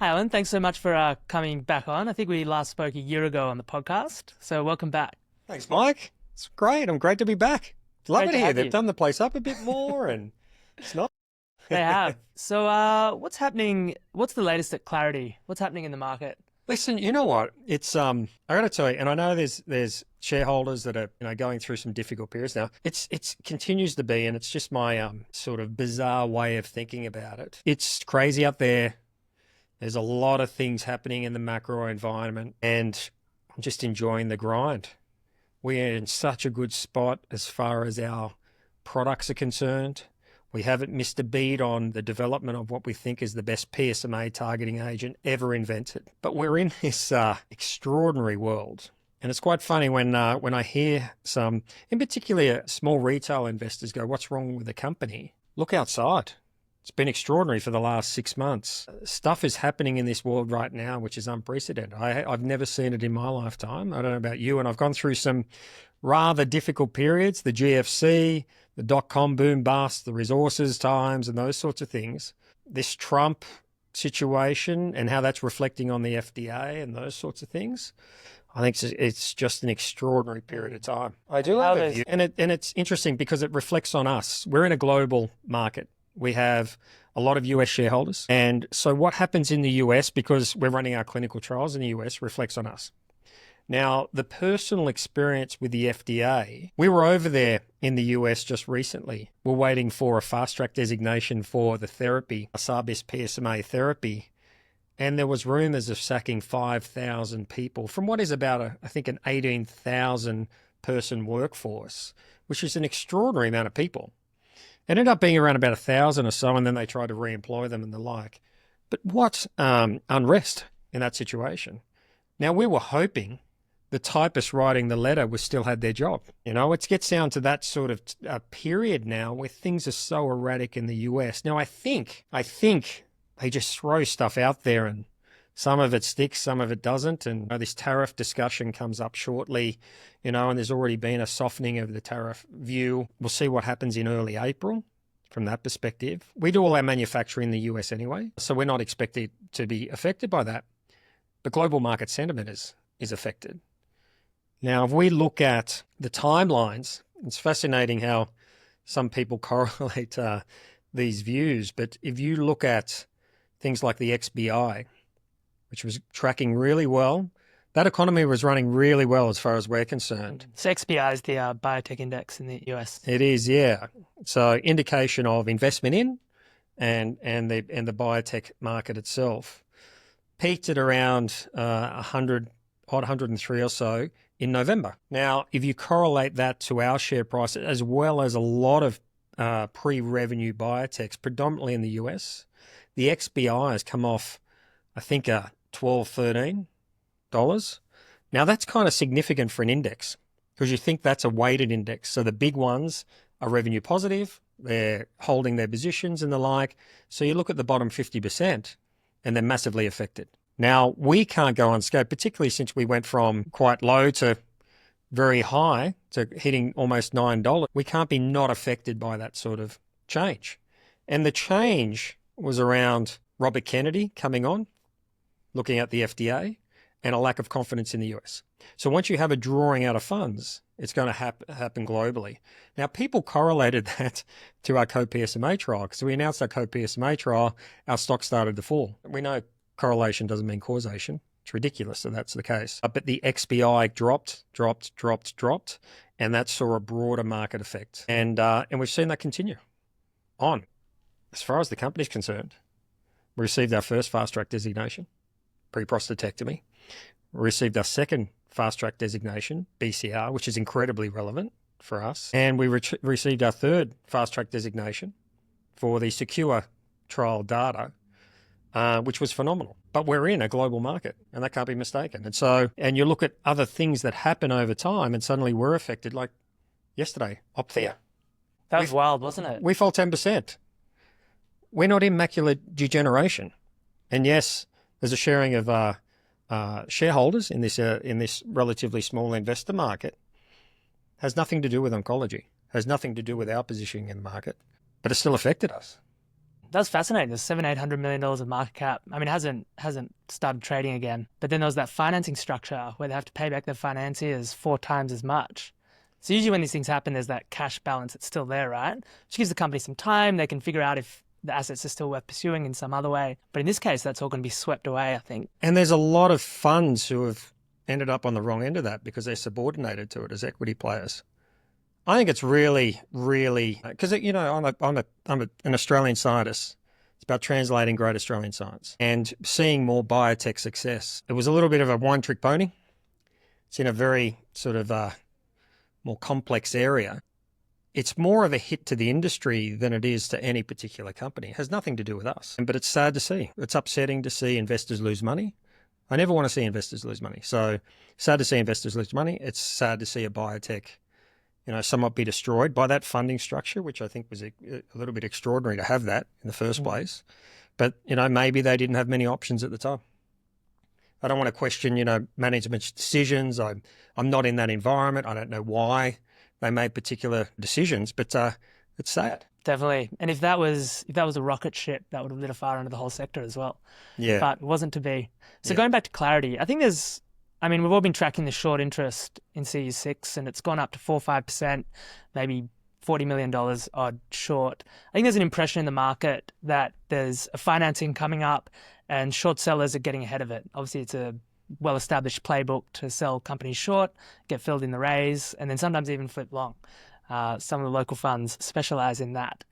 Hi, Alan. Thanks so much for coming back on. I think we last spoke a year ago on the podcast, so welcome back. Thanks, Mike. It's great. I'm great to be back. Love Great it to here. have They've you. done the place up a bit more and it's not. They have. So, what's happening? What's the latest at Clarity? What's happening in the market? Listen, you know what? It's I gotta tell you, and I know there's shareholders that are going through some difficult periods now. It's continues to be, and it's just my sort of bizarre way of thinking about it. It's crazy out there. There's a lot of things happening in the macro environment, and I'm just enjoying the grind. We're in such a good spot as far as our products are concerned. We haven't missed a beat on the development of what we think is the best PSMA targeting agent ever invented. But we're in this extraordinary world. And it's quite funny when I hear some, in particular, small retail investors go, "What's wrong with the company?" Look outside. It's been extraordinary for the last 6 months. Stuff is happening in this world right now, which is unprecedented. I've never seen it in my lifetime. I don't know about you, and I've gone through some rather difficult periods, the GFC, the dot-com boom bust, the resources times, and those sorts of things. This Trump situation and how that's reflecting on the FDA and those sorts of things. I think it's just an extraordinary period of time. I do have a view. And it's interesting because it reflects on us. We're in a global market. We have a lot of US shareholders. And so what happens in the US, because we're running our clinical trials in the US, reflects on us. Now, the personal experience with the FDA, we were over there in the US just recently. We're waiting for a fast track designation for the therapy, Asabis PSMA therapy. And there was rumors of sacking 5,000 people from what is about, I think, an 18,000 person workforce, which is an extraordinary amount of people. It ended up being around about 1,000 or so, and then they tried to re-employ them and the like. But what unrest in that situation. Now, we were hoping the typist writing the letter was still had their job. It gets down to that sort of period now where things are so erratic in the US. Now, I think they just throw stuff out there and some of it sticks, some of it doesn't. And this tariff discussion comes up shortly, and there's already been a softening of the tariff view. We'll see what happens in early April from that perspective. We do all our manufacturing in the US anyway, so we're not expected to be affected by that. But global market sentiment is affected. Now, if we look at the timelines, it's fascinating how some people correlate these views. But if you look at things like the XBI, which was tracking really well, that economy was running really well as far as we're concerned. So XBI is the biotech index in the US. It is, yeah. So indication of investment in and the biotech market itself peaked at around 103 or so in November. Now, if you correlate that to our share price, as well as a lot of pre-revenue biotechs, predominantly in the US, the XBI has come off, I think, $12, $13. Now, that's kind of significant for an index because you think that's a weighted index. So the big ones are revenue positive, they're holding their positions and the like. So you look at the bottom 50% and they're massively affected. Now, we can't go unscathed, particularly since we went from quite low to very high to hitting almost $9. We can't be not affected by that sort of change. And the change was around Robert Kennedy coming on, looking at the FDA, and a lack of confidence in the US. So once you have a drawing out of funds, it's going to happen globally. Now, people correlated that to our co-PSMA trial because we announced our co-PSMA trial, our stock started to fall. We know correlation doesn't mean causation. It's ridiculous that that's the case. But the XBI dropped, and that saw a broader market effect. And we've seen that continue on. As far as the company's concerned, we received our first fast-track designation, pre-prostatectomy. We received our second fast-track designation, BCR, which is incredibly relevant for us. And we received our third fast-track designation for the secure trial data, which was phenomenal. But we're in a global market, and that can't be mistaken. And you look at other things that happen over time, and suddenly we're affected, like yesterday, Opthea. That was wild, wasn't it? We fell 10%. We're not in macular degeneration. And yes, there's a sharing of shareholders in this relatively small investor market. Has nothing to do with oncology. Has nothing to do with our positioning in the market, but it still affected us. That's fascinating. There's $700–800 million of market cap. I mean, it hasn't started trading again. But then there was that financing structure where they have to pay back their financiers 4 times as much. So usually when these things happen, there's that cash balance that's still there, right? Which gives the company some time. They can figure out if the assets are still worth pursuing in some other way. But in this case, that's all going to be swept away, I think. And there's a lot of funds who have ended up on the wrong end of that because they're subordinated to it as equity players. I think it's really, really, because, you know, I'm an Australian scientist. It's about translating great Australian science and seeing more biotech success. It was a little bit of a one-trick pony. It's in a very sort of more complex area. It's more of a hit to the industry than it is to any particular company. It has nothing to do with us. But it's sad to see. It's upsetting to see investors lose money. I never want to see investors lose money. So sad to see investors lose money. It's sad to see a biotech, you know, somewhat be destroyed by that funding structure, which I think was a little bit extraordinary to have that in the first place. But, you know, maybe they didn't have many options at the time. I don't want to question, you know, management's decisions. I'm not in that environment. I don't know why they made particular decisions, but it's sad. Definitely. And if that was a rocket ship, that would have lit a fire under the whole sector as well. Yeah. But it wasn't to be. So going back to Clarity, I think we've all been tracking the short interest in CU6 and it's gone up to 4-5%, maybe $40 million odd short. I think there's an impression in the market that there's a financing coming up and short sellers are getting ahead of it. Obviously, it's a well-established playbook to sell companies short, get filled in the raise, and then sometimes even flip long. Some of the local funds specialize in that.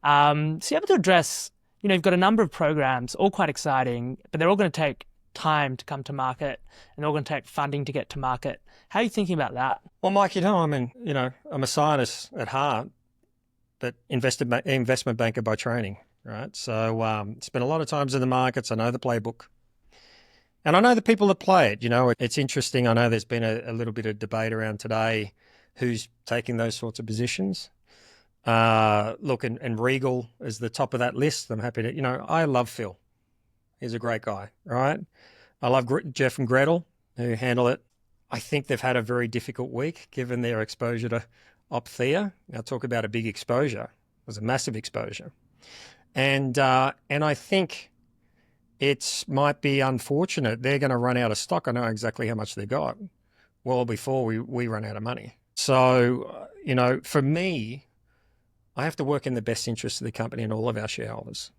So you're able to address, you know, you've got a number of programs, all quite exciting, but they're all going to take time to come to market and they're all going to take funding to get to market. How are you thinking about that? Well, Mike, you know, I'm a scientist at heart, but investment banker by training, right? So spent a lot of times in the markets. I know the playbook. And I know the people that play it. You know, it's interesting. I know there's been a little bit of debate around today who's taking those sorts of positions. Look, and Regal is the top of that list. I'm happy to, you know, I love Phil. He's a great guy, right? I love Jeff and Gretel who handle it. I think they've had a very difficult week given their exposure to Opthea. Now talk about a big exposure. It was a massive exposure. And I think it might be unfortunate. They're going to run out of stock. I know exactly how much they got well before we run out of money. So, you know, for me, I have to work in the best interest of the company and all of our shareholders.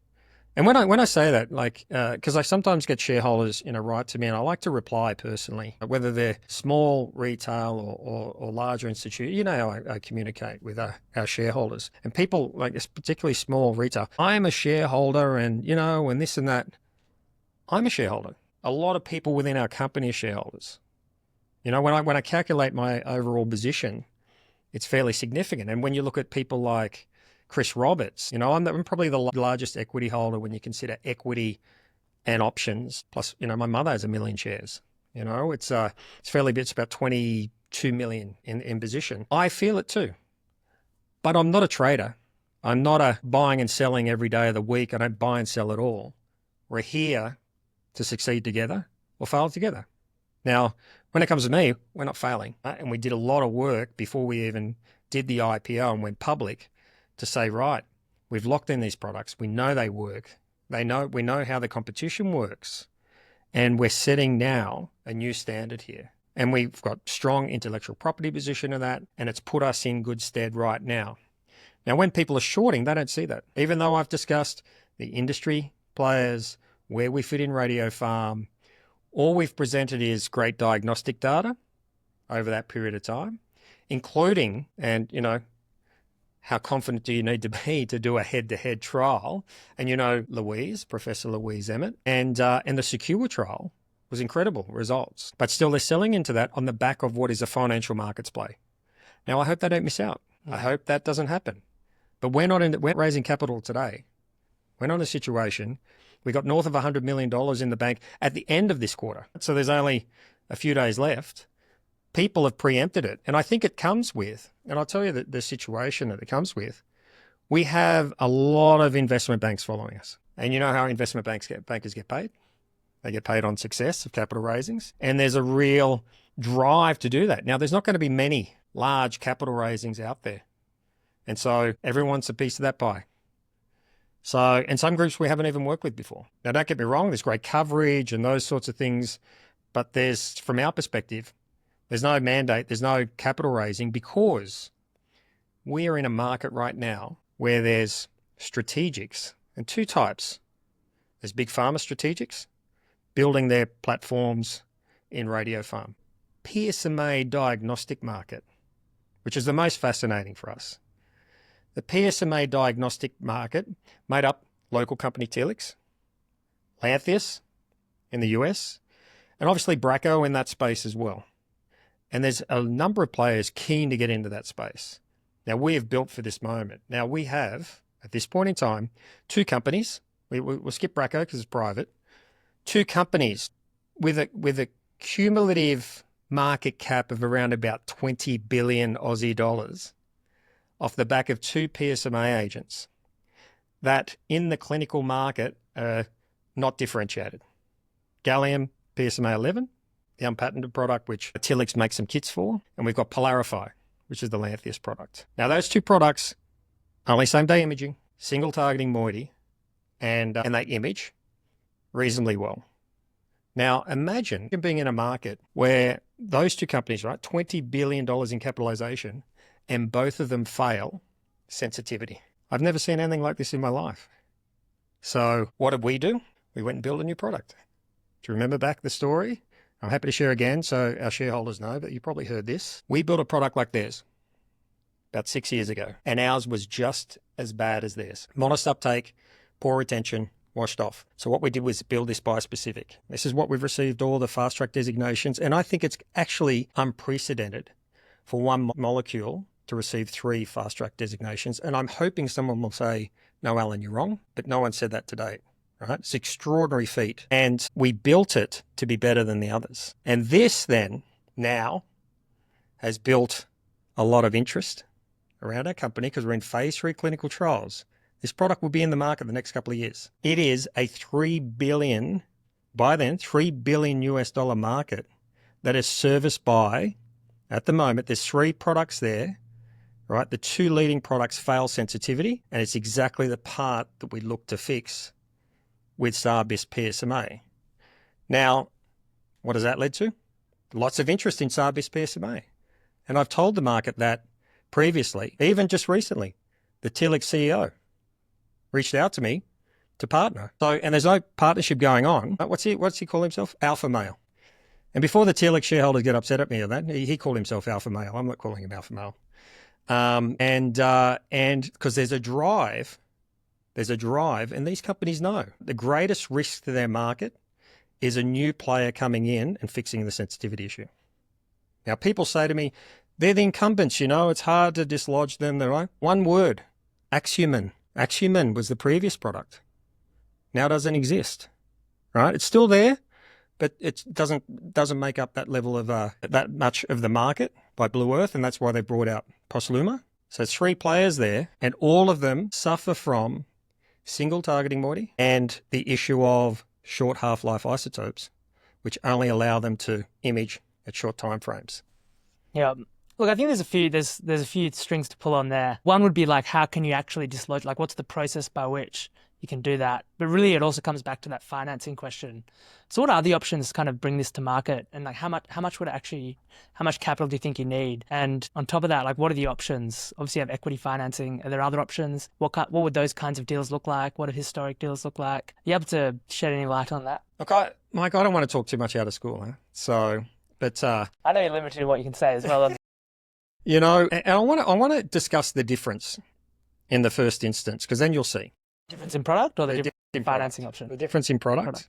And when I say that, like, because I sometimes get shareholders, you know, write to me and I like to reply personally, whether they're small retail or larger institute, you know how I communicate with our shareholders. And people, like, particularly small retail, I'm a shareholder and, you know, and this and that. I'm a shareholder. A lot of people within our company are shareholders. You know, when I calculate my overall position, it's fairly significant. And when you look at people like Chris Roberts, you know, I'm probably the largest equity holder when you consider equity and options. Plus, you know, my mother has 1 million shares. You know, it's fairly big. It's about 22 million in position. I feel it too, but I'm not a trader. I'm not a buying and selling every day of the week. I don't buy and sell at all. We're here to succeed together or fail together. Now, when it comes to me, we're not failing. And we did a lot of work before we even did the IPO and went public to say, right, we've locked in these products. We know they work. We know how the competition works. And we're setting now a new standard here. And we've got strong intellectual property position of that. And it's put us in good stead right now. Now, when people are shorting, they don't see that. Even though I've discussed the industry players, where we fit in radiopharm, all we've presented is great diagnostic data over that period of time, including, and, you know, how confident do you need to be to do a head-to-head trial? And, you know, Professor Louise Emmett, and the Secure trial was incredible results. But still, they're selling into that on the back of what is a financial markets play. Now, I hope they don't miss out. I hope that doesn't happen. But we're raising capital today. We're not in a situation. We got north of $100 million in the bank at the end of this quarter. So there's only a few days left. People have preempted it. And I think it comes with, and I'll tell you the situation that it comes with, we have a lot of investment banks following us. And you know how investment bankers get paid? They get paid on success of capital raisings. And there's a real drive to do that. Now, there's not going to be many large capital raisings out there. And so everyone wants a piece of that pie. So, and some groups we haven't even worked with before. Now, don't get me wrong, there's great coverage and those sorts of things, but there's, from our perspective, there's no mandate, there's no capital raising because we are in a market right now where there's strategics and two types. There's big pharma strategics building their platforms in radiopharm. PSMA diagnostic market, which is the most fascinating for us. The PSMA diagnostic market made up local company Telix, Lantheus in the US, and obviously Bracco in that space as well. And there's a number of players keen to get into that space. Now, we have built for this moment. Now, we have, at this point in time, two companies. We'll skip Bracco because it's private. Two companies with a cumulative market cap of around about 20 billion Aussie dollars off the back of two PSMA agents that in the clinical market are not differentiated. Gallium PSMA 11, the unpatented product which Telix makes some kits for, and we've got Polarify, which is the Lantheus product. Now, those two products, only same-day imaging, single targeting moiety, and they image reasonably well. Now, imagine being in a market where those two companies, right, $20 billion in capitalization, and both of them fail sensitivity. I've never seen anything like this in my life. So what did we do? We went and built a new product. Do you remember back the story? I'm happy to share again so our shareholders know, but you probably heard this. We built a product like theirs about 6 years ago, and ours was just as bad as theirs. Modest uptake, poor retention, washed off. So what we did was build this bispecific. This is what we've received all the fast track designations, and I think it's actually unprecedented for one molecule to receive 3 fast track designations. And I'm hoping someone will say, no, Alan, you're wrong, but no one said that to date. Right? It's an extraordinary feat. And we built it to be better than the others. And this then now has built a lot of interest around our company because we're in phase 3 clinical trials. This product will be in the market the next couple of years. It is a $3 billion US dollar market that is serviced by, at the moment, there's 3 products there, right? The 2 leading products fail sensitivity, and it's exactly the part that we look to fix with SAR-BIS PSMA. Now, what has that led to? Lots of interest in SAR-BIS PSMA. And I've told the market that previously, even just recently, the Telix CEO reached out to me to partner. So, and there's no partnership going on. What's he call himself? Alpha male. And before the Telix shareholders get upset at me on that, he called himself alpha male. I'm not calling him alpha male. And because there's a drive, and these companies know the greatest risk to their market is a new player coming in and fixing the sensitivity issue. Now, people say to me, they're the incumbents, it's hard to dislodge them. Right? One word, Axumin. Axumin was the previous product. Now it doesn't exist, right? It's still there, but it doesn't make up that level of that much of the market by Blue Earth, and that's why they brought out Posluma. So 3 players there, and all of them suffer from single targeting moiety and the issue of short half-life isotopes, which only allow them to image at short time frames. Yeah. Look, I think there's a few strings to pull on there. One would be like, how can you actually dislodge, like what's the process by which you can do that? But really it also comes back to that financing question. So what are the options to kind of bring this to market? And like how much capital do you think you need? And on top of that, like what are the options? Obviously you have equity financing. Are there other options? What would those kinds of deals look like? What do historic deals look like? Are you able to shed any light on that? Look, Mike, I don't want to talk too much out of school, huh? So, but I know you're limited in what you can say as well. and I want to discuss the difference in the first instance, because then you'll see. Difference in product or the difference in financing option? The difference in product.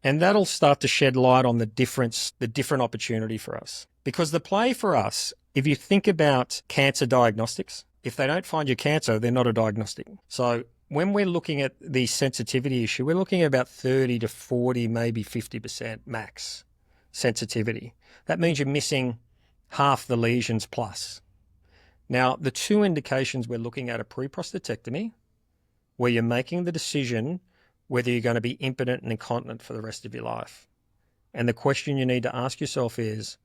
And that'll start to shed light on the different opportunity for us. Because the play for us, if you think about cancer diagnostics, if they don't find your cancer, they're not a diagnostic. So when we're looking at the sensitivity issue, we're looking at about 30 to 40, maybe 50% max sensitivity. That means you're missing half the lesions plus. Now, the 2 indications we're looking at are pre-prostatectomy, where you're making the decision whether you're going to be impotent and incontinent for the rest of your life. And the question you need to ask yourself is,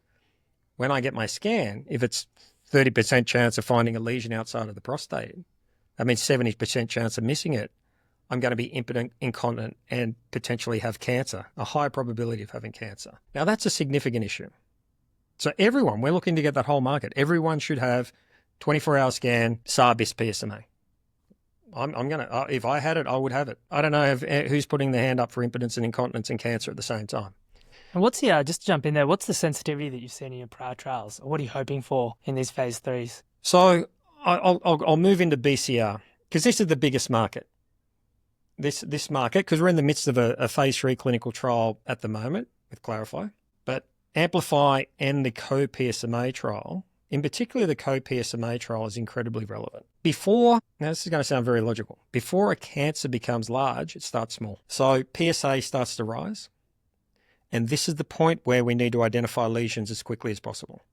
when I get my scan, if it's 30% chance of finding a lesion outside of the prostate, that means 70% chance of missing it. I'm going to be impotent, incontinent, and potentially have cancer, a high probability of having cancer. Now, that's a significant issue. So everyone, we're looking to get that whole market. Everyone should have 24-hour scan, SAR-BIS PSMA. I'm going to, if I had it, I would have it. I don't know who's putting their hand up for impotence and incontinence and cancer at the same time. And what's the, just to jump in there, what's the sensitivity that you've seen in your prior trials? Or what are you hoping for in these phase 3s? So I'll move into BCR because this is the biggest market. This market, because we're in the midst of a phase 3 clinical trial at the moment with Clarify, but Amplify and the co-PSMA trial, in particular the co-PSMA trial, is incredibly relevant. Now this is going to sound very logical, before a cancer becomes large, it starts small. So PSA starts to rise, and this is the point where we need to identify lesions as quickly as possible.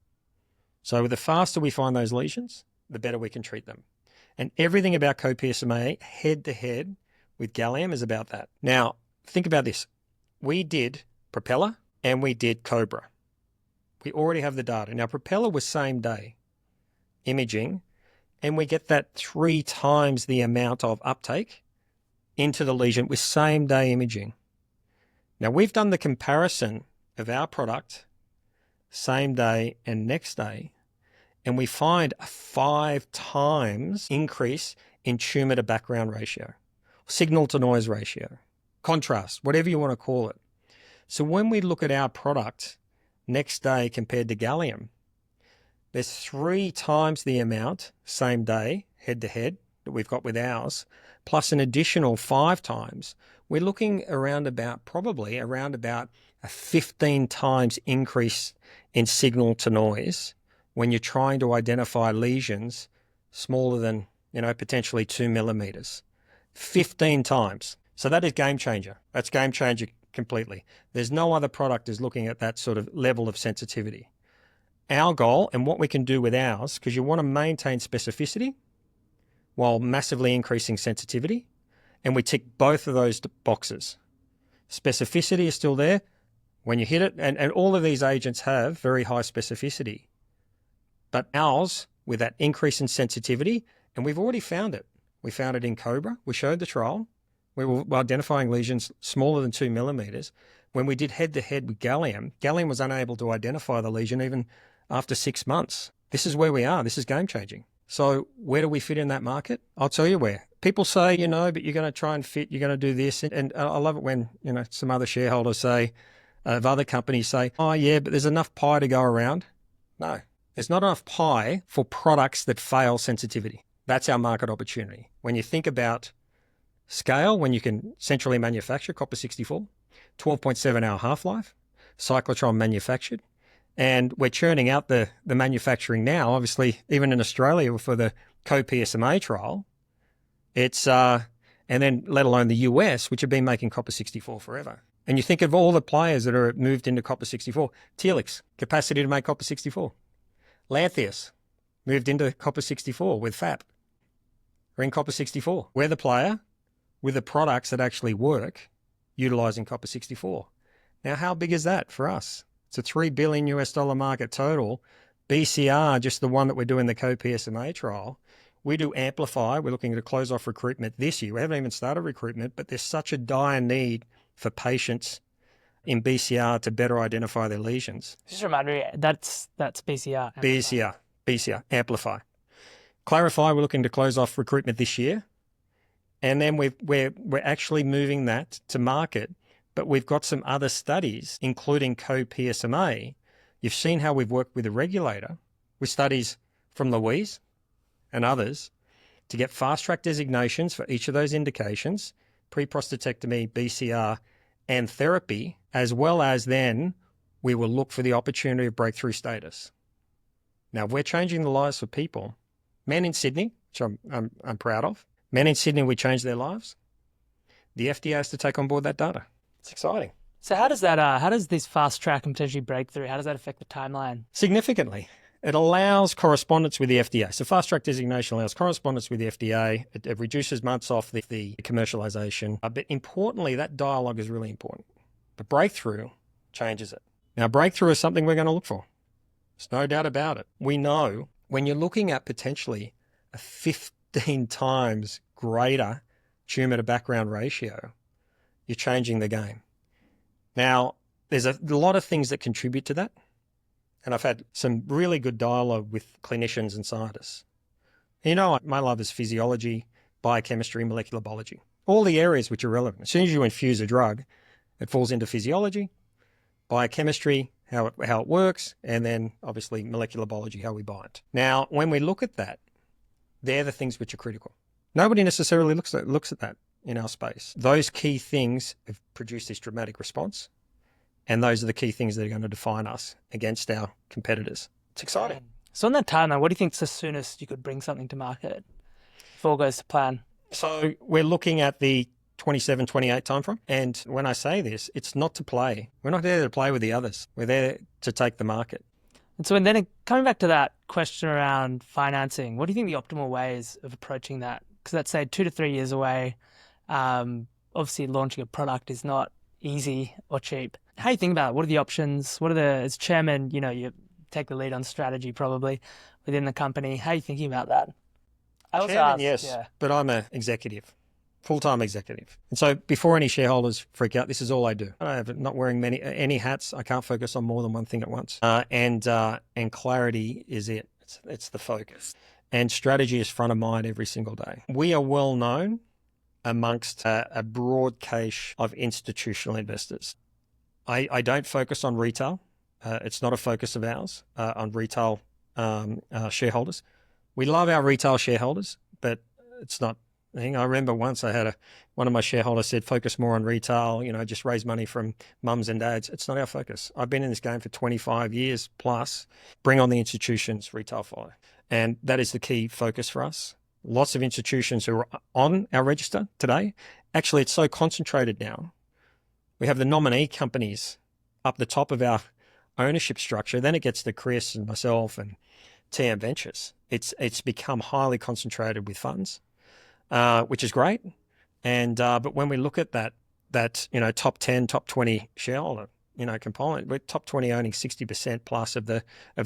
So the faster we find those lesions, the better we can treat them. And everything about co-PSMA head-to-head with gallium is about that. Now, think about this. We did Propeller and we did Cobra. We already have the data. Now, Propeller was same-day imaging, and we get that 3 times the amount of uptake into the lesion with same-day imaging. Now, we've done the comparison of our product same day and next day, and we find a 5 times increase in tumor to background ratio, signal to noise ratio, contrast, whatever you want to call it. So when we look at our product next day compared to gallium, there's 3 times the amount same day head to head that we've got with ours, plus an additional 5 times. We're looking probably around about a 15 times increase in signal to noise when you're trying to identify lesions smaller than, potentially 2 millimeters. 15 times. So that is game changer. That's game changer completely. There's no other product is looking at that sort of level of sensitivity. Our goal and what we can do with ours, because you want to maintain specificity while massively increasing sensitivity, and we tick both of those boxes. Specificity is still there when you hit it, and all of these agents have very high specificity. But ours, with that increase in sensitivity, and we've already found it. We found it in Cobra. We showed the trial. We were identifying lesions smaller than 2 millimeters. When we did head-to-head with gallium, gallium was unable to identify the lesion even after 6 months. This is where we are. This is game-changing. So where do we fit in that market? I'll tell you where. People say, but you're going to try and fit, you're going to do this. And I love it when, some other shareholders say, of other companies say, oh yeah, but there's enough pie to go around. No, there's not enough pie for products that fail sensitivity. That's our market opportunity. When you think about scale, when you can centrally manufacture copper-64, 12.7-hour half-life, cyclotron manufactured, and we're churning out the manufacturing now, obviously, even in Australia for the co-PSMA trial, it's, and then let alone the US, which have been making copper-64 forever. And you think of all the players that are moved into copper-64, Telix, capacity to make copper-64. Lantheus, moved into copper-64 with FAP. We're in copper-64. We're the player with the products that actually work utilizing copper-64. Now, how big is that for us? It's a $3 billion market total. BCR, just the one that we're doing the co-PSMA trial. We do Amplify. We're looking to close off recruitment this year. We haven't even started recruitment, but there's such a dire need for patients in BCR to better identify their lesions. Just remind me, that's BCR. Amplify. BCR, Amplify. Clarify, we're looking to close off recruitment this year. And then we're actually moving that to market, but we've got some other studies, including co-PSMA. You've seen how we've worked with the regulator with studies from Louise and others to get fast-track designations for each of those indications, pre-prostatectomy, BCR, and therapy, as well as then we will look for the opportunity of breakthrough status. Now, we're changing the lives for people. Men in Sydney, which I'm proud of. Men in Sydney, we changed their lives. The FDA has to take on board that data. It's exciting. So how does this fast track and potentially breakthrough, how does that affect the timeline? Significantly. It allows correspondence with the FDA. So fast track designation allows correspondence with the FDA. It reduces months off the commercialization. But importantly, that dialogue is really important. But breakthrough changes it. Now, breakthrough is something we're going to look for. There's no doubt about it. We know when you're looking at potentially a 15 times greater tumor to background ratio, you're changing the game. Now, there's a lot of things that contribute to that. And I've had some really good dialogue with clinicians and scientists. You know, my love is physiology, biochemistry, molecular biology, all the areas which are relevant. As soon as you infuse a drug, it falls into physiology, biochemistry, how it works, and then obviously molecular biology, how we bind. Now, when we look at that, they're the things which are critical. Nobody necessarily looks at that in our space. Those key things have produced this dramatic response, and those are the key things that are going to define us against our competitors. It's exciting. So on that timeline, what do you think's the soonest you could bring something to market if all goes to plan? So we're looking at the 27, 28 timeframe. And when I say this, it's not to play. We're not there to play with the others. We're there to take the market. And so, and then coming back to that question around financing, what do you think the optimal ways of approaching that? Because let's say 2 to 3 years away, obviously launching a product is not easy or cheap. How do you think about it? What are the options? As chairman, you take the lead on strategy probably within the company. How are you thinking about that? Chairman, yes, but I'm an executive. Full-time executive. And so before any shareholders freak out, this is all I do. I'm not wearing any hats. I can't focus on more than one thing at once. And clarity is it. It's the focus. And strategy is front of mind every single day. We are well known amongst a broad cache of institutional investors. I don't focus on retail. It's not a focus of ours on retail shareholders. We love our retail shareholders, but it's not. I remember once I had one of my shareholders said, focus more on retail, just raise money from mums and dads. It's not our focus. I've been in this game for 25 years plus. Bring on the institutions, retail follow. And that is the key focus for us. Lots of institutions who are on our register today. Actually, it's so concentrated now. We have the nominee companies up the top of our ownership structure. Then it gets to Chris and myself and TM Ventures. It's become highly concentrated with funds. Which is great. And but when we look at that top 10, top 20 shareholder, component, we're top 20 owning 60% plus of the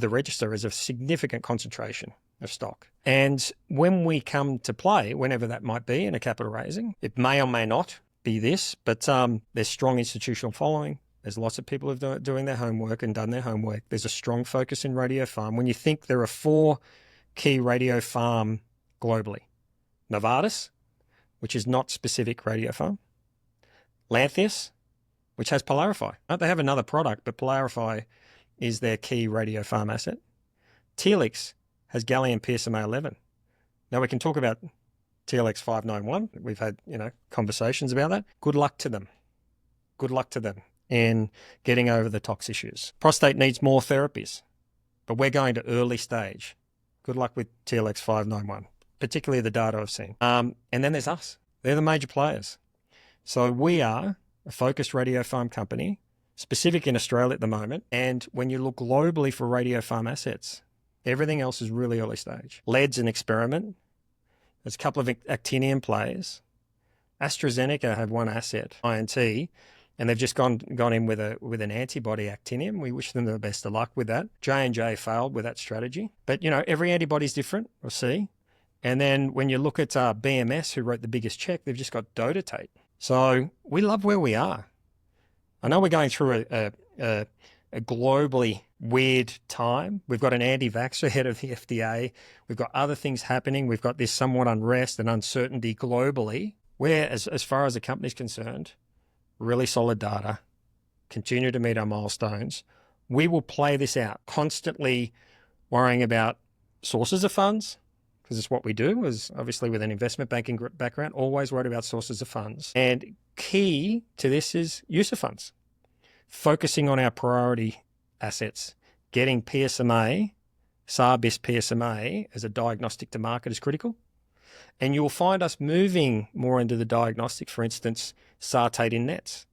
register is a significant concentration of stock. And when we come to play, whenever that might be in a capital raising, it may or may not be this, but there's strong institutional following. There's lots of people who are doing their homework and done their homework. There's a strong focus in radiopharm. When you think there are 4 key radiopharm globally, Novartis, which is not specific radiopharm. Lantheus, which has Polarify. They have another product, but Polarify is their key radiopharm asset. Telix has gallium PSMA 11. Now we can talk about TLX 591. We've had, conversations about that. Good luck to them. Good luck to them in getting over the tox issues. Prostate needs more therapies, but we're going to early stage. Good luck with TLX 591. Particularly the data I've seen. And then there's us. They're the major players. So we are a focused radiopharm company, specific in Australia at the moment. And when you look globally for radiopharm assets, everything else is really early stage. Lead's an experiment. There's a couple of actinium players. AstraZeneca have one asset, INT, and they've just gone in with an antibody actinium. We wish them the best of luck with that. J&J failed with that strategy. But, every antibody's different. We'll see. And then when you look at BMS, who wrote the biggest check, they've just got dotatate. So we love where we are. I know we're going through a globally weird time. We've got an anti-vaxxer head of the FDA. We've got other things happening. We've got this somewhat unrest and uncertainty globally. We're, as far as the company's concerned, really solid data, continue to meet our milestones. We will play this out, constantly worrying about sources of funds, because it's what we do, is obviously with an investment banking background, always worried about sources of funds. And key to this is use of funds. Focusing on our priority assets, getting PSMA, SAR-BIS PSMA as a diagnostic to market is critical. And you'll find us moving more into the diagnostic, for instance, SAR-Tate in NETs.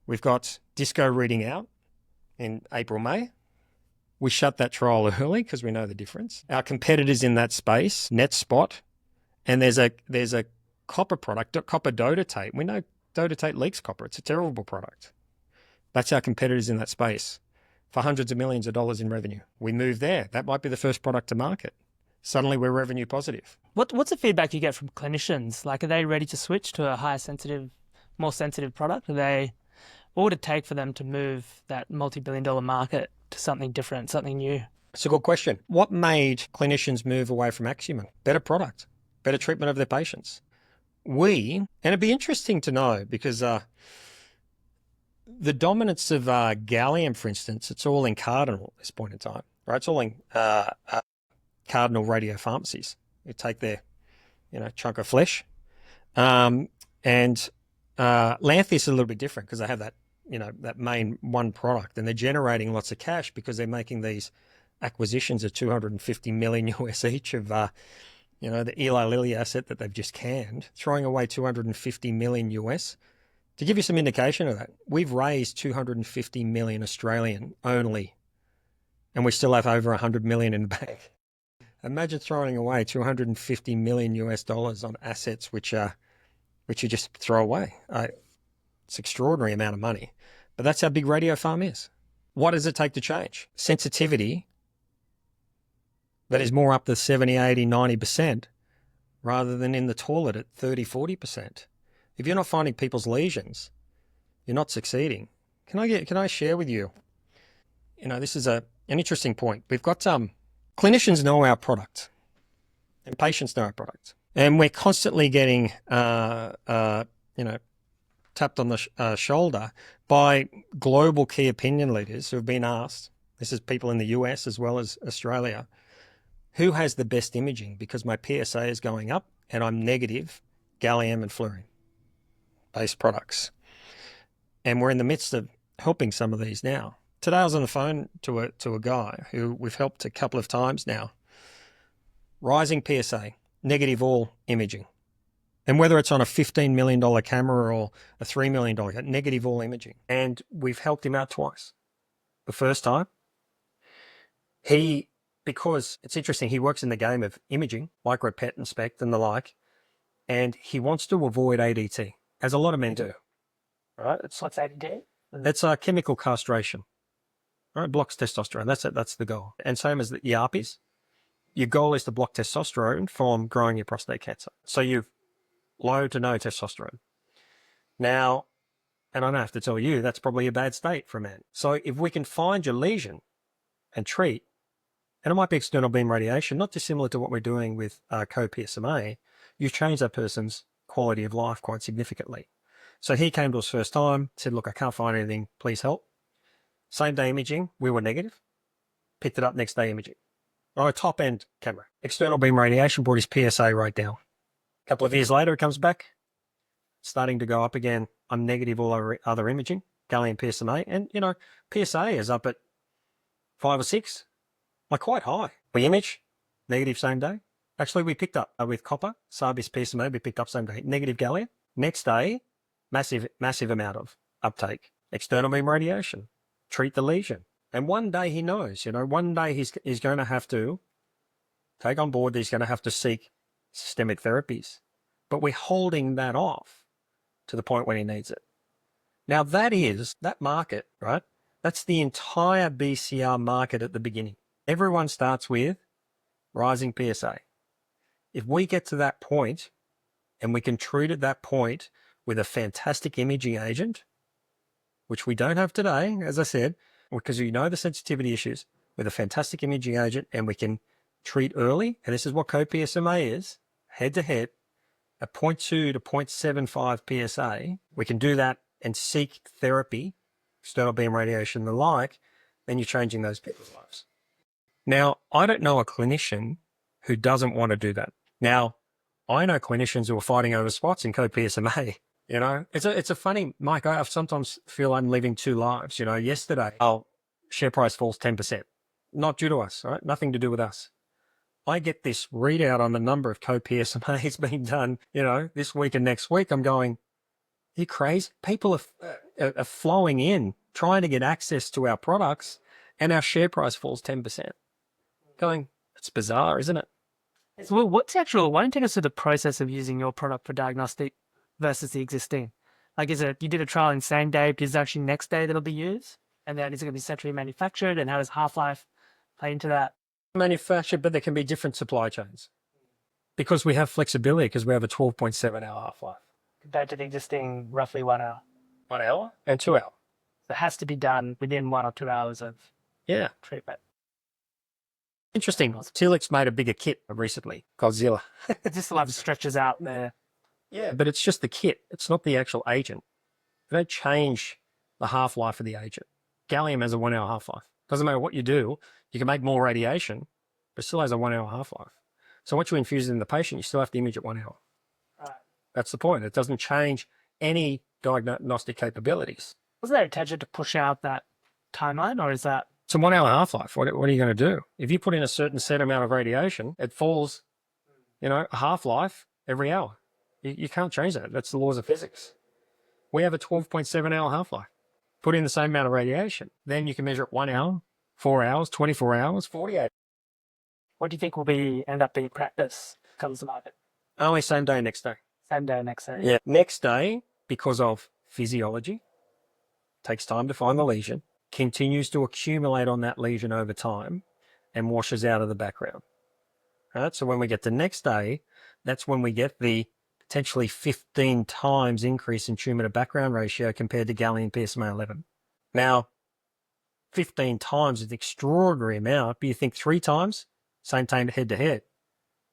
We've got DISCO reading out in April, May. We shut that trial early because we know the difference. Our competitors in that space, NetSpot, and there's a copper product, copper dotatate. We know dotatate leaks copper. It's a terrible product. That's our competitors in that space for hundreds of millions of dollars in revenue. We move there. That might be the first product to market. suddenly we're revenue positive. What's the feedback you get from clinicians? Like, are they ready to switch to a higher sensitive, more sensitive product? What would it take for them to move that multi-billion-dollar market to something different, something new? It's a good question. What made clinicians move away from Axiom? Better product, better treatment of their patients. And it'd be interesting to know because the dominance of gallium, for instance, it's all in cardinal at this point in time, right? It's all in cardinal radiopharmacies. You take their, chunk of flesh. And Lantheus is a little bit different because they have that, that main one product, and they're generating lots of cash because they're making these acquisitions of 250 million US each of, the Eli Lilly asset that they've just canned, throwing away 250 million US. To give you some indication of that, we've raised 250 million Australian only, and we still have over 100 million in the bank. Imagine throwing away 250 million US dollars on assets which you just throw away. It's an extraordinary amount of money, but that's how big radiopharm is. What does it take to change? Sensitivity that is more up to 70, 80, 90% rather than in the toilet at 30, 40%. If you're not finding people's lesions, you're not succeeding. Can I share with you? This is an interesting point. We've got clinicians know our product and patients know our product. And we're constantly getting, tapped on the shoulder by global key opinion leaders who have been asked, this is people in the US as well as Australia, who has the best imaging because my PSA is going up and I'm negative gallium and fluorine-based products. And we're in the midst of helping some of these now. Today I was on the phone to a guy who we've helped a couple of times now. Rising PSA, negative all imaging. And whether it's on a $15 million camera or a $3 million negative all imaging. And we've helped him out twice. The first time, because it's interesting, he works in the game of imaging, micro PET and SPECT and the like, and he wants to avoid ADT, as a lot of men do. Right? What's ADT? It's a chemical castration. Right? Blocks testosterone. That's it. That's the goal. And same as the YARPs. Your goal is to block testosterone from growing your prostate cancer. So you've low to no testosterone. Now, and I don't have to tell you, that's probably a bad state for a man. So if we can find your lesion and treat, and it might be external beam radiation, not dissimilar to what we're doing with co-PSMA, you change that person's quality of life quite significantly. So he came to us first time, said, look, I can't find anything, please help. Same day imaging, we were negative. Picked it up next day imaging. On a top end camera. External beam radiation brought his PSA right down. A couple of years later, it comes back, starting to go up again. I'm negative all over other imaging, gallium PSMA. And, PSA is up at 5 or 6, like quite high. We image, negative same day. Actually, we picked up with copper, Sabis PSMA, we picked up same day, negative gallium. Next day, massive amount of uptake. External beam radiation, treat the lesion. And one day he knows, one day he's going to have to take on board, he's going to have to seek systemic therapies. But we're holding that off to the point when he needs it. Now that market, right? That's the entire BCR market at the beginning. Everyone starts with rising PSA. If we get to that point and we can treat at that point with a fantastic imaging agent, which we don't have today, as I said, because the sensitivity issues, with a fantastic imaging agent, and we can treat early, and this is what co-PSMA is, head-to-head, at 0.2 to 0.75 PSA, we can do that and seek therapy, external beam radiation and the like, then you're changing those people's lives. Now, I don't know a clinician who doesn't want to do that. Now, I know clinicians who are fighting over spots in co-PSMA. It's a funny, Mike, I sometimes feel I'm living two lives. Yesterday, our share price falls 10%. Not due to us, right? Nothing to do with us. I get this readout on the number of co-PSMAs being done, this week and next week. I'm going, are you crazy? People are flowing in, trying to get access to our products, and our share price falls 10%. Going, it's bizarre, isn't it? Well, why don't you take us through the process of using your product for diagnostic versus the existing? Like, is it, you did a trial in same day, but is it actually next day that'll be used? And then is it going to be centrally manufactured? And how does half-life play into that? manufactured, but there can be different supply chains because we have flexibility because we have a 12.7-hour half-life. Compared to the existing roughly 1 hour. 1 hour and 2 hour. So it has to be done within 1 or 2 hours of treatment. Interesting. Telix made a bigger kit recently, Godzilla. It just love stretches out there. Yeah, but it's just the kit. It's not the actual agent. They don't change the half-life of the agent. Gallium has a 1 hour half-life. Doesn't matter what you do, you can make more radiation, but it still has a 1 hour half-life. So once you infuse it in the patient, you still have to image at 1 hour. Right. That's the point. It doesn't change any diagnostic capabilities. Wasn't there intention to push out that timeline, or is that? It's a 1 hour half-life. What are you going to do? If you put in a certain set amount of radiation, it falls, a half-life every hour. You can't change that. That's the laws of physics. We have a 12.7-hour half-life. Put in the same amount of radiation. Then you can measure it 1 hour, 4 hours, 24 hours, 48. What do you think will end up being practice comes to market? Only same day, next day. Same day, next day. Yeah. Next day, because of physiology, takes time to find the lesion, continues to accumulate on that lesion over time and washes out of the background. Right? So when we get to next day, that's when we get the potentially 15 times increase in tumor to background ratio compared to gallium PSMA 11. Now, 15 times is an extraordinary amount, but you think 3 times, same time head to head.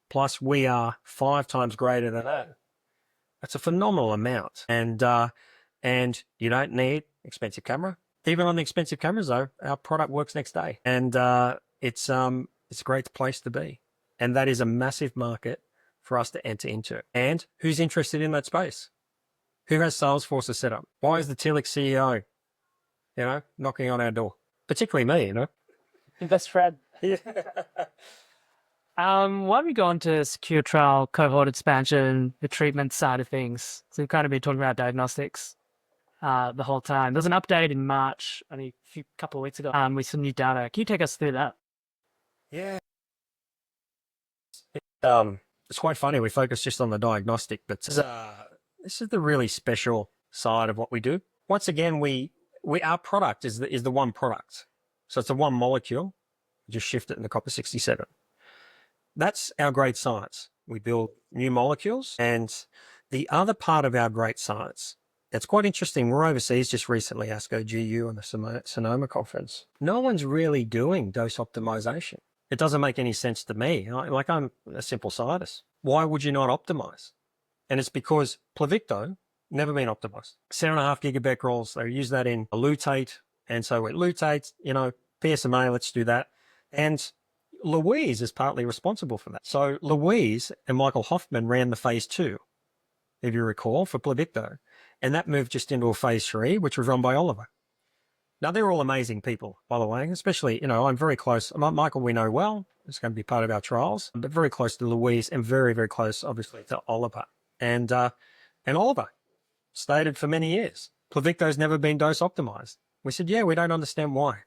Plus we are 5 times greater than that. That's a phenomenal amount. And you don't need expensive camera. Even on the expensive cameras though, our product works next day. And it's a great place to be. And that is a massive market for us to enter into. And who's interested in that space? Who has sales forces set up? Why is the Telix CEO, knocking on our door? Particularly me, Your best friend. Yeah. Why don't we go on to secure trial, cohort expansion, the treatment side of things? So we've kind of been talking about diagnostics the whole time. There's an update in March, only a couple of weeks ago, with some new data. Can you take us through that? Yeah. It's quite funny. We focus just on the diagnostic, but this is the really special side of what we do. Once again, our product is the one product. So it's the one molecule. Just shift it in the copper 67. That's our great science. We build new molecules. And the other part of our great science, it's quite interesting. We're overseas just recently, ASCO GU and the Sonoma conference. No one's really doing dose optimization. It doesn't make any sense to me. I'm a simple scientist. Why would you not optimize? And it's because Pluvicto never been optimized. 7.5 gigabecquerels. They use that in lutate. And so with lutate, PSMA, let's do that. And Louise is partly responsible for that. So Louise and Michael Hoffman ran the phase 2, if you recall, for Pluvicto. And that moved just into a phase 3, which was run by Oliver. Now, they're all amazing people, by the way, especially, I'm very close. Michael, we know well. It's going to be part of our trials, but very close to Louise and very, very close, obviously, to Oliver. And Oliver stated for many years, Pluvicto's never been dose optimized. We said, yeah, we don't understand why.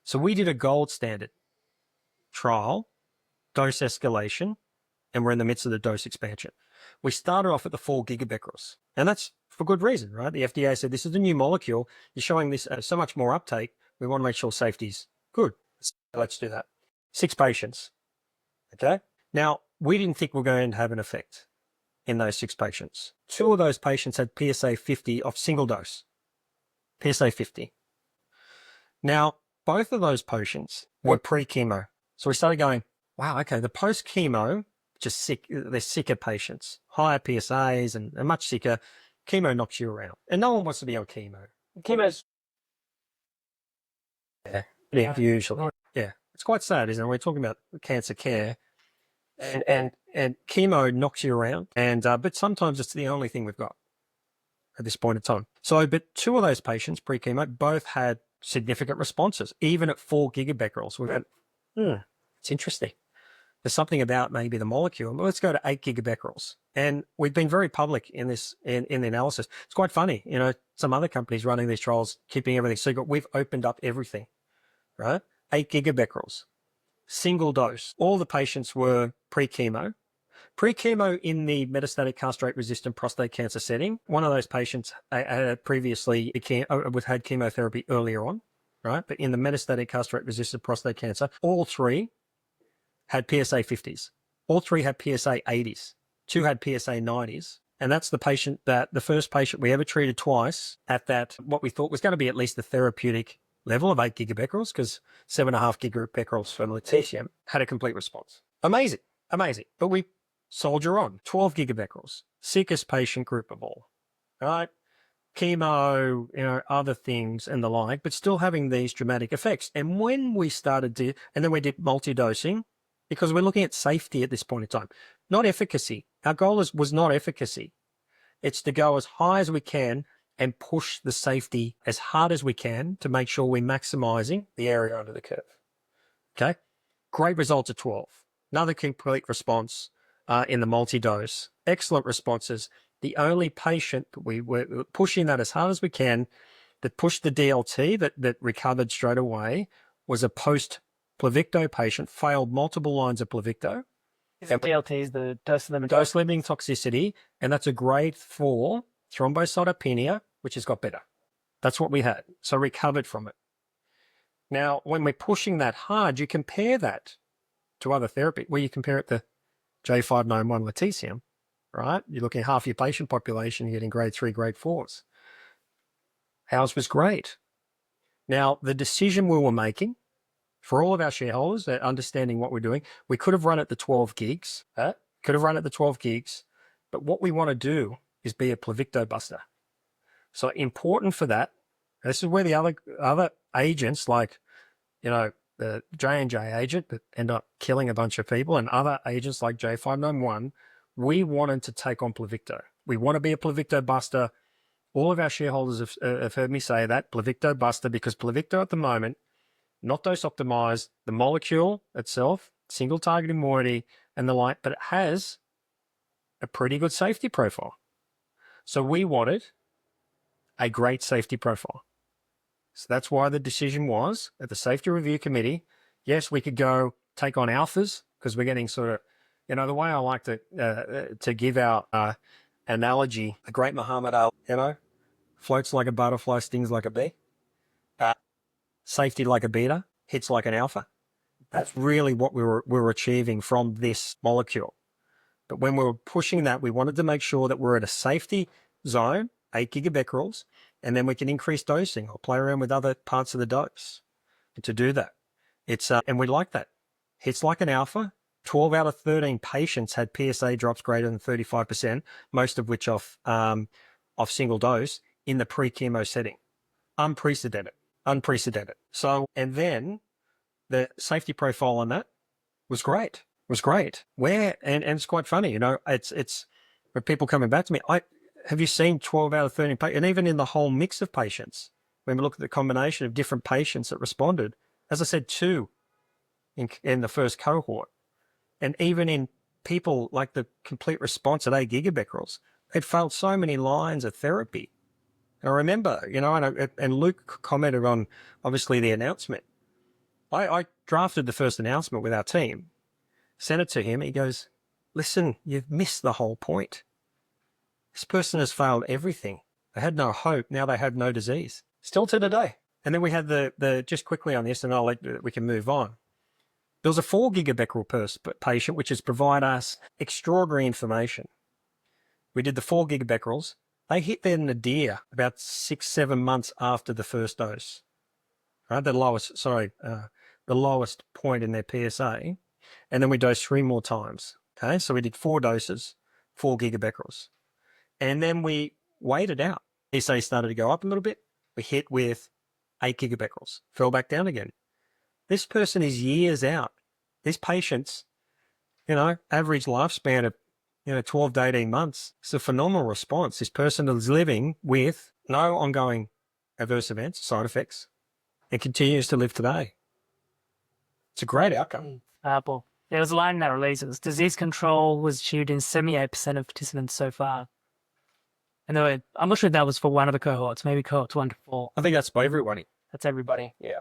So we did a gold standard trial, dose escalation, and we're in the midst of the dose expansion. We started off at the 4 gigabecquerels, and that's for good reason, right? The FDA said, this is a new molecule. You're showing this so much more uptake. We want to make sure safety's good. Let's do that. 6 patients. Okay. Now, we didn't think we were going to have an effect in those 6 patients. 2 of those patients had PSA 50 of single dose. PSA 50. Now, both of those patients were pre-chemo. So we started going, wow, okay, the post-chemo, just sick, they're sicker patients, higher PSAs and much sicker. Chemo knocks you around. And no one wants to be on chemo. Chemo's... Yeah, usually. Yeah. It's quite sad, isn't it? We're talking about cancer care and chemo knocks you around. But sometimes it's the only thing we've got at this point in time. So, but 2 of those patients pre-chemo both had significant responses, even at 4 gigabecquerels. We've had, it's interesting. There's something about maybe the molecule. Let's go to 8 gigabecquerels. And we've been very public in this, in the analysis. It's quite funny. Some other companies running these trials, keeping everything secret. We've opened up everything, right? 8 gigabecquerels, single dose. All the patients were pre-chemo. Pre-chemo in the metastatic castrate-resistant prostate cancer setting. One of those patients had previously had chemotherapy earlier on, right? But in the metastatic castrate-resistant prostate cancer, all 3 had PSA 50s. All 3 had PSA 80s. 2 had PSA 90s. And that's the first patient we ever treated twice at that, what we thought was going to be at least the therapeutic level of 8 gigabecquerels, because 7.5 gigabecquerels for lutetium, had a complete response. Amazing, amazing. But we soldier on. 12 gigabecquerels, sickest patient group of all, right? Chemo, other things and the like, but still having these dramatic effects. And when we started to, and then we did multi-dosing, because we're looking at safety at this point in time, not efficacy. Our goal was not efficacy. It's to go as high as we can and push the safety as hard as we can to make sure we're maximizing the area under the curve. Okay. Great results at 12. Another complete response in the multi-dose. Excellent responses. The only patient that we were pushing that as hard as we can, that pushed the DLT, that recovered straight away, was a post-Pluvicto patient, failed multiple lines of Pluvicto. DLT is the dose-limiting toxicity, and that's a grade 4 thrombocytopenia, which has got better. That's what we had. So recovered from it. Now, when we're pushing that hard, you compare that to other therapy, where you compare it to J591 lutetium, right? You're looking at half your patient population, you're getting grade 3, grade 4s. Ours was great. Now, the decision we were making for all of our shareholders, understanding what we're doing, we could have run at the 12 gigs, but what we want to do is be a Pluvicto buster. So important for that. This is where the other agents, like, the J&J agent that end up killing a bunch of people, and other agents like J591, we wanted to take on Pluvicto. We want to be a Pluvicto buster. All of our shareholders have heard me say that, Pluvicto buster, because Pluvicto at the moment, not dose optimized, the molecule itself, single targeting moiety and the like, but it has a pretty good safety profile. So we wanted a great safety profile. So that's why the decision was at the safety review committee, yes, we could go take on alphas, because we're getting sort of, the way I like to give our analogy, the great Muhammad Ali, floats like a butterfly, stings like a bee. Safety like a beta, hits like an alpha. That's really what we were achieving from this molecule. But when we were pushing that, we wanted to make sure that we're at a safety zone, 8 gigabecquerels, and then we can increase dosing or play around with other parts of the dose to do that. And we like that. Hits like an alpha. 12 out of 13 patients had PSA drops greater than 35%, most of which off single dose in the pre-chemo setting. Unprecedented. So, and then the safety profile on that was great. And it's quite funny, it's where people coming back to me, have you seen 12 out of 13 patients? And even in the whole mix of patients, when we look at the combination of different patients that responded, as I said, 2 in the first cohort. And even in people like the complete response at 8 gigabecquerels, they'd failed so many lines of therapy. And I remember, and Luke commented on, obviously, the announcement. I drafted the first announcement with our team, sent it to him. He goes, listen, you've missed the whole point. This person has failed everything. They had no hope. Now they have no disease. Still to today. And then we had just quickly on this, and we can move on. There was a 4 gigabecquerel patient, which has provided us extraordinary information. We did the 4 gigabecquerels. They hit their nadir about 6-7 months after the first dose. Right, the lowest point in their PSA. And then we dosed 3 more times. Okay, so we did 4 doses, 4 gigabecquerels. And then we waited out. PSA started to go up a little bit. We hit with 8 gigabecquerels, fell back down again. This person is years out. These patients, average lifespan of 12 to 18 months. It's a phenomenal response. This person is living with no ongoing adverse events, side effects, and continues to live today. It's a great outcome. Apple. There was a line in that releases. Disease control was achieved in 78% of participants so far. And I'm not sure if that was for one of the cohorts, maybe cohorts 1 to 4. I think that's for everybody. That's everybody. Yeah.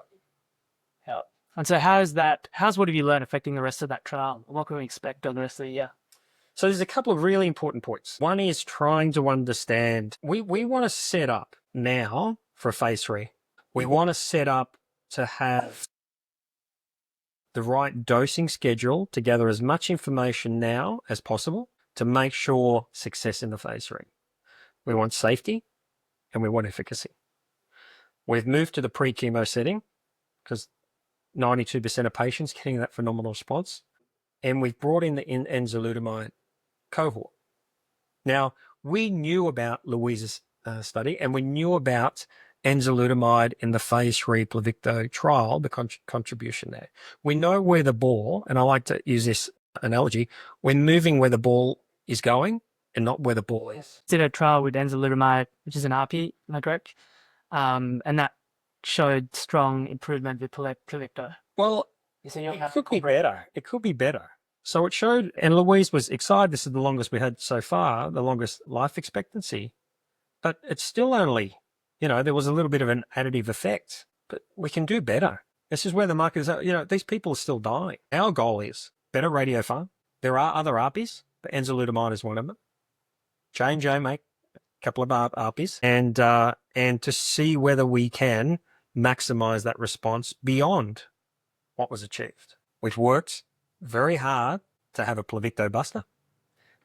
And so how's what have you learned affecting the rest of that trial? What can we expect on the rest of the year? So there's a couple of really important points. One is trying to understand, we want to set up now for phase 3. We want to set up to have the right dosing schedule to gather as much information now as possible to make sure success in the phase 3. We want safety and we want efficacy. We've moved to the pre-chemo setting because 92% of patients getting that phenomenal response. And we've brought in the enzalutamide cohort. Now, we knew about Louise's study and we knew about enzalutamide in the phase 3 Pluvicto trial, the contribution there. We know where the ball, and I like to use this analogy, we're moving where the ball is going and not where the ball is. Did a trial with enzalutamide, which is an ARPI, am I correct? And that showed strong improvement with Pluvicto. Well, it could be better. It could be better. So it showed, and Louise was excited. This is the longest we had so far, the longest life expectancy. But it's still only, there was a little bit of an additive effect. But we can do better. This is where the market is. These people are still dying. Our goal is better radiopharm. There are other ARPIs, but enzalutamide is one of them. J&J make a couple of ARPIs, and to see whether we can maximize that response beyond what was achieved. We've worked very hard to have a Pluvicto buster,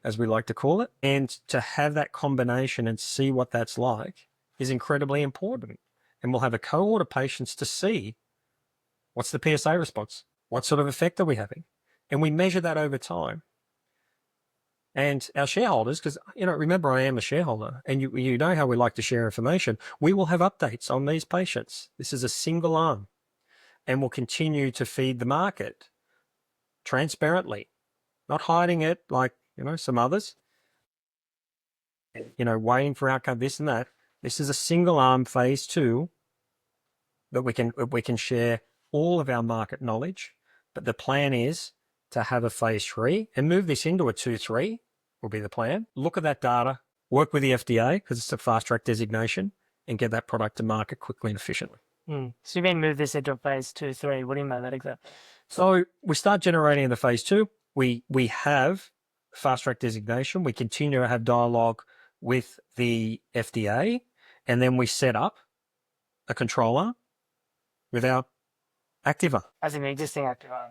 as we like to call it, and to have that combination and see what that's like is incredibly important. And we'll have a cohort of patients to see what's the PSA response, what sort of effect are we having, and we measure that over time. And our shareholders, because, remember, I am a shareholder, and you know how we like to share information, we will have updates on these patients. This is a single arm, and we'll continue to feed the market transparently, not hiding it like, some others, waiting for outcome, this and that. This is a single arm phase 2 that we can share all of our market knowledge. But the plan is to have a phase 3 and move this into a 2-3 will be the plan. Look at that data, work with the FDA because it's a fast track designation, and get that product to market quickly and efficiently. So you mean move this into a phase 2-3? What do you mean by that exactly? So we start generating in the phase 2. We have fast track designation. We continue to have dialogue with the FDA, and then we set up a controller with our activa. As in the existing activa.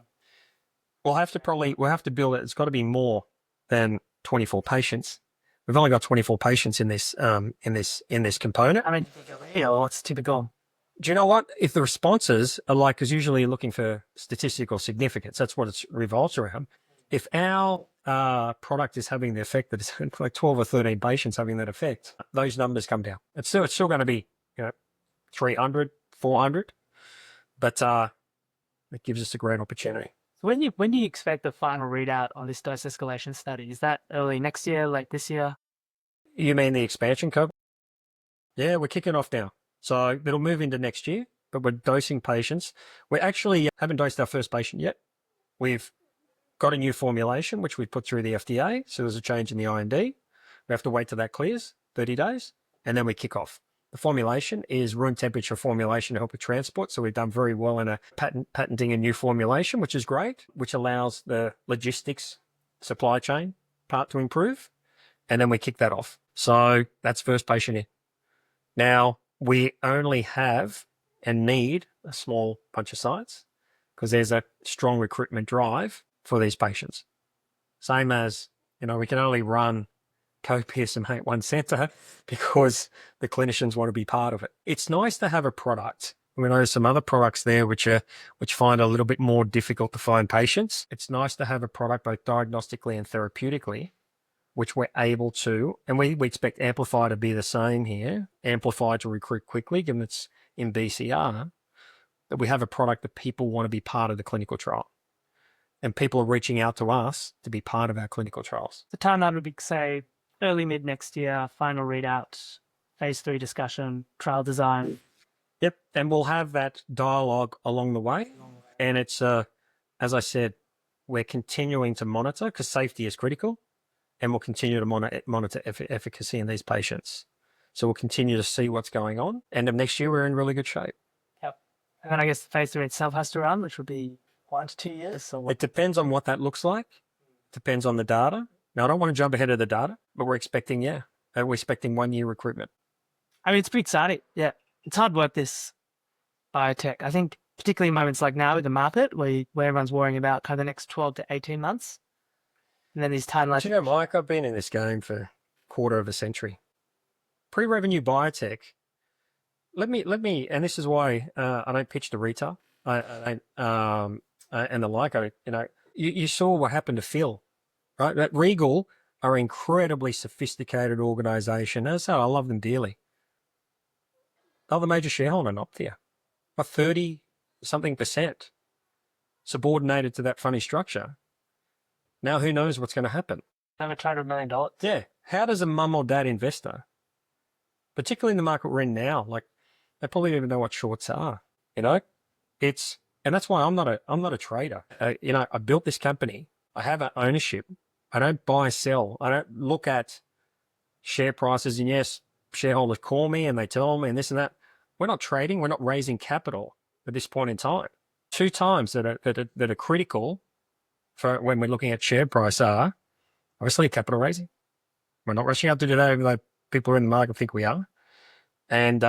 We'll have to build it. It's got to be more than 24 patients. We've only got 24 patients in this component. I mean, it's typical. Do you know what? If the responses are like, because usually you're looking for statistical significance, that's what it revolves around. If our product is having the effect that it's like 12 or 13 patients having that effect, those numbers come down. It's still going to be, 300, 400, but it gives us a great opportunity. So when do you expect the final readout on this dose escalation study? Is that early next year, late this year? You mean the expansion cohort? Yeah, we're kicking off now. So it'll move into next year, but we're dosing patients. We actually haven't dosed our first patient yet. We've got a new formulation, which we put through the FDA. So there's a change in the IND. We have to wait till that clears, 30 days, and then we kick off. The formulation is room temperature formulation to help with transport. So we've done very well in patenting a new formulation, which is great, which allows the logistics supply chain part to improve. And then we kick that off. So that's first patient in. Now, we only have and need a small bunch of sites because there's a strong recruitment drive for these patients. Same as, we can only run co-PSMA at one center because the clinicians want to be part of it. It's nice to have a product. We know some other products there which find a little bit more difficult to find patients. It's nice to have a product both diagnostically and therapeutically, which we're able to, and we expect Amplify to be the same here, Amplify to recruit quickly, given it's in BCR, that we have a product that people want to be part of the clinical trial. And people are reaching out to us to be part of our clinical trials. The timeline would be, say, early mid next year, final readout, phase 3 discussion, trial design. Yep, and we'll have that dialogue along the way. And it's, as I said, we're continuing to monitor because safety is critical. And we'll continue to monitor efficacy in these patients. So we'll continue to see what's going on. End of next year, we're in really good shape. Yep. And then I guess the phase 3 itself has to run, which would be 1 to 2 years. So it depends on what that looks like. Depends on the data. Now, I don't want to jump ahead of the data, but we're expecting 1 year recruitment. I mean, it's pretty exciting. Yeah. It's hard work, this biotech. I think particularly moments like now with the market where everyone's worrying about kind of the next 12 to 18 months. And then these timelines. Do you know, Mike, I've been in this game for a quarter of a century. Pre-revenue biotech. Let me, and this is why I don't pitch to retail. I don't, and the like. You saw what happened to Phil, right? That Regal are an incredibly sophisticated organisation. As I said, I love them dearly. They're the major shareholder in Opthea, by 30-something% subordinated to that funny structure. Now, who knows what's going to happen? Over $200 million. Yeah. How does a mum or dad investor, particularly in the market we're in now, like they probably don't even know what shorts are, you know? And that's why I'm not a trader. I built this company. I have an ownership. I don't buy, sell. I don't look at share prices. And yes, shareholders call me and they tell me and this and that. We're not trading. We're not raising capital at this point in time. Two times that are critical for when we're looking at share price are obviously capital raising. We're not rushing out to do that, like people in the market think we are. And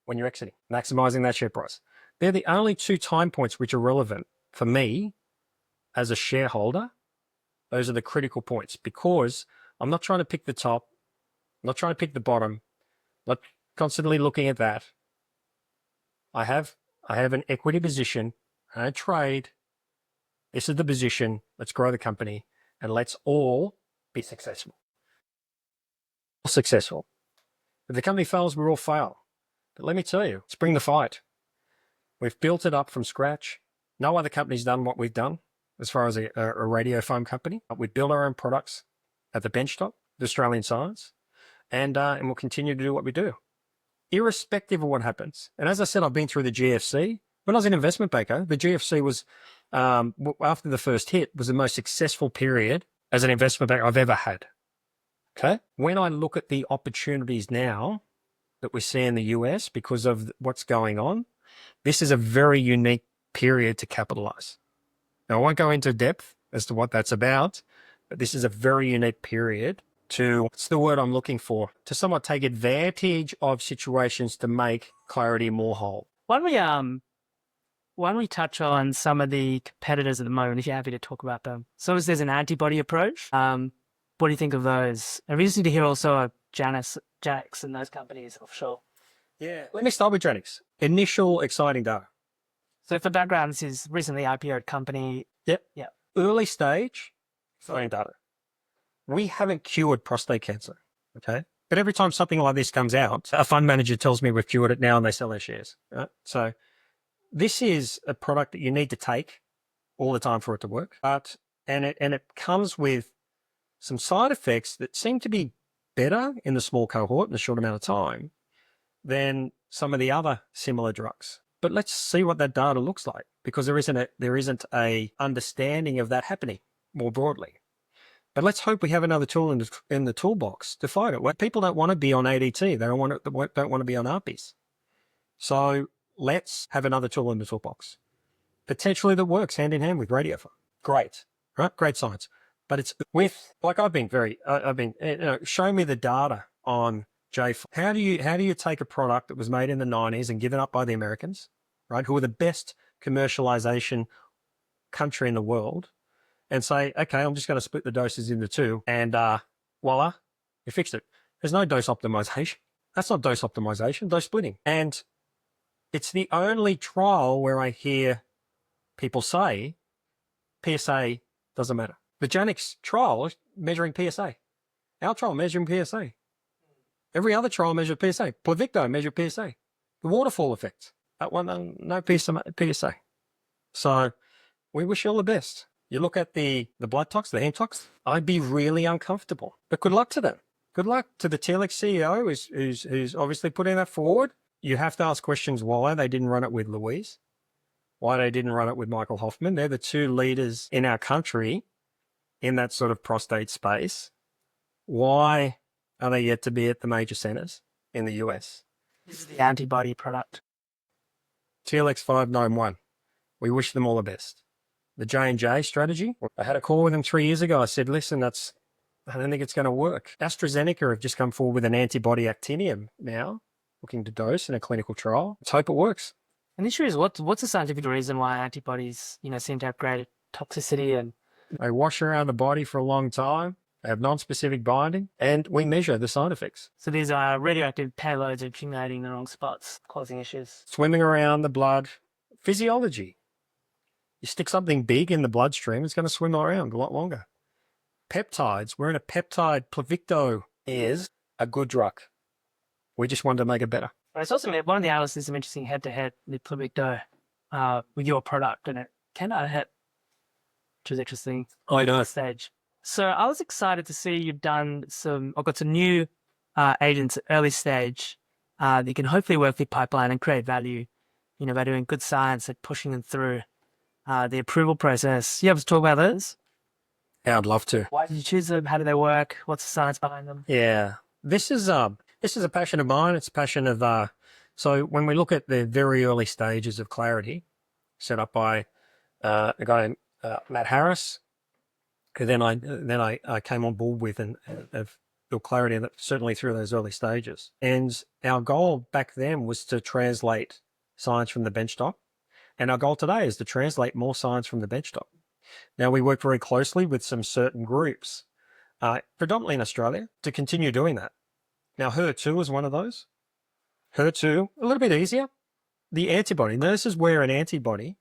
when you're exiting, maximizing that share price. They're the only two time points which are relevant for me as a shareholder. Those are the critical points because I'm not trying to pick the top. I'm not trying to pick the bottom. I'm not constantly looking at that. I have an equity position. I trade. This is the position. Let's grow the company and let's all be successful. Successful. If the company fails, we all fail. But let me tell you, let's bring the fight. We've built it up from scratch. No other company's done what we've done as far as a radiopharm company. We build our own products at the benchtop, the Australian science, and we'll continue to do what we do, irrespective of what happens. And as I said, I've been through the GFC. When I was an investment banker, the GFC was, after the first hit, was the most successful period as an investment banker I've ever had. Okay. When I look at the opportunities now that we see in the US because of what's going on, this is a very unique period to capitalize. Now, I won't go into depth as to what that's about, but this is a very unique period to, what's the word I'm looking for, to somewhat take advantage of situations to make Clarity more whole. Why don't we touch on some of the competitors at the moment, if you're happy to talk about them? So there's an antibody approach. What do you think of those? It'd be interesting to hear also of Janix and those companies offshore. Yeah. Let me start with Janix. Initial exciting data. So for background, this is recently IPO'd company. Yep. Yeah. Early stage, exciting data. We haven't cured prostate cancer, okay? But every time something like this comes out, a fund manager tells me we've cured it now and they sell their shares, right? So this is a product that you need to take all the time for it to work. And it comes with some side effects that seem to be better in the small cohort in a short amount of time than some of the other similar drugs. But let's see what that data looks like, because there isn't a understanding of that happening more broadly. But let's hope we have another tool in the toolbox to fight it. Well, people don't want to be on ADT. They don't want to be on ARPIs. So let's have another tool in the toolbox, potentially that works hand in hand with radiopharm. Great, right? Great science. But it's with, like show me the data on J4. How do you take a product that was made in the 90s and given up by the Americans, right, who are the best commercialization country in the world, and say, okay, I'm just going to split the doses into two, and voila, you fixed it. There's no dose optimization. That's not dose optimization, dose splitting. And it's the only trial where I hear people say PSA doesn't matter. The Janix trial is measuring PSA. Our trial measuring PSA. Every other trial measured PSA. Pluvicto measured PSA. The waterfall effect. That one, no PSA. So we wish you all the best. You look at the blood tox, the heme tox, I'd be really uncomfortable. But good luck to them. Good luck to the Telix CEO who's obviously putting that forward. You have to ask questions why they didn't run it with Louise, why they didn't run it with Michael Hoffman. They're the two leaders in our country in that sort of prostate space. Why are they yet to be at the major centers in the US? This is the antibody product. TLX591. We wish them all the best. The J&J strategy, I had a call with them 3 years ago. I said, listen, I don't think it's going to work. AstraZeneca have just come forward with an antibody actinium now, looking to dose in a clinical trial. Let's hope it works. And the issue is, what's the scientific reason why antibodies, seem to have greater toxicity? And They wash around the body for a long time. They have non-specific binding, and we measure the side effects. so these are radioactive payloads accumulating in the wrong spots, causing issues. Swimming around the blood. Physiology. You stick something big in the bloodstream, it's going to swim around a lot longer. Peptides. We're in a peptide. Pluvicto is a good drug. We just wanted to make it better. But it's also one of the analysts did some interesting head-to-head with Pluvicto with your product, and it came out ahead, which was interesting. I know. Stage. So I was excited to see you've got some new agents at early stage that you can hopefully work with pipeline and create value, by doing good science and pushing them through the approval process. You able to talk about those? Yeah, I'd love to. Why did you choose them? How do they work? What's the science behind them? Yeah, this is a passion of mine. It's a passion of so when we look at the very early stages of Clarity, set up by a guy named Matt Harris, who then I came on board with and have built Clarity, and certainly through those early stages. And our goal back then was to translate science from the benchtop, and our goal today is to translate more science from the benchtop. Now, we work very closely with some certain groups, predominantly in Australia, to continue doing that. Now, HER2 is one of those. HER2, a little bit easier. The antibody. Now, this is where an antibody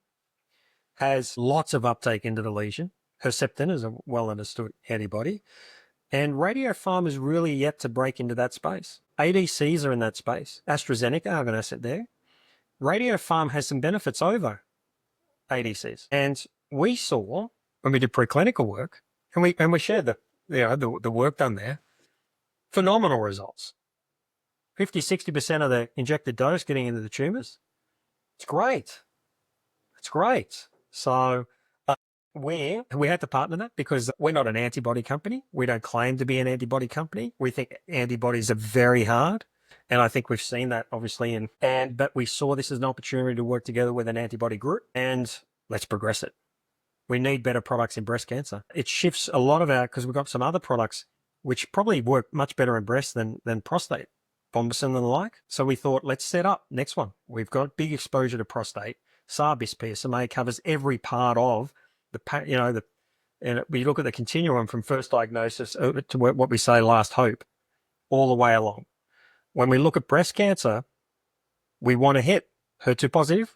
has lots of uptake into the lesion. Herceptin is a well understood antibody. And radiopharm is really yet to break into that space. ADCs are in that space. AstraZeneca have an asset there. Radiopharm has some benefits over ADCs. And we saw, when we did preclinical work, and we shared the work done there, phenomenal results. 50-60% of the injected dose getting into the tumors. It's great. It's great. So we had to partner that because we're not an antibody company. We don't claim to be an antibody company. We think antibodies are very hard. And I think we've seen that obviously. But we saw this as an opportunity to work together with an antibody group, and let's progress it. We need better products in breast cancer. It shifts a lot of because we've got some other products which probably work much better in breast than prostate, Bombacin and the like. So we thought, let's set up next one. We've got big exposure to prostate. SAR-BIS PSMA covers every part of and we look at the continuum from first diagnosis to what we say last hope, all the way along. When we look at breast cancer, we want to hit HER2 positive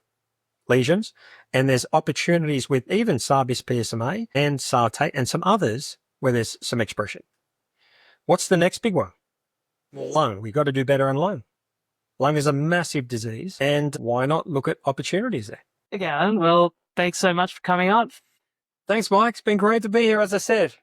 lesions, and there's opportunities with even SAR-BIS PSMA and SAR-TATE and some others where there's some expression. What's the next big one? Lung. We've got to do better on lung. Lung is a massive disease, and why not look at opportunities there? Again, well, thanks so much for coming on. Thanks, Mike. It's been great to be here, as I said.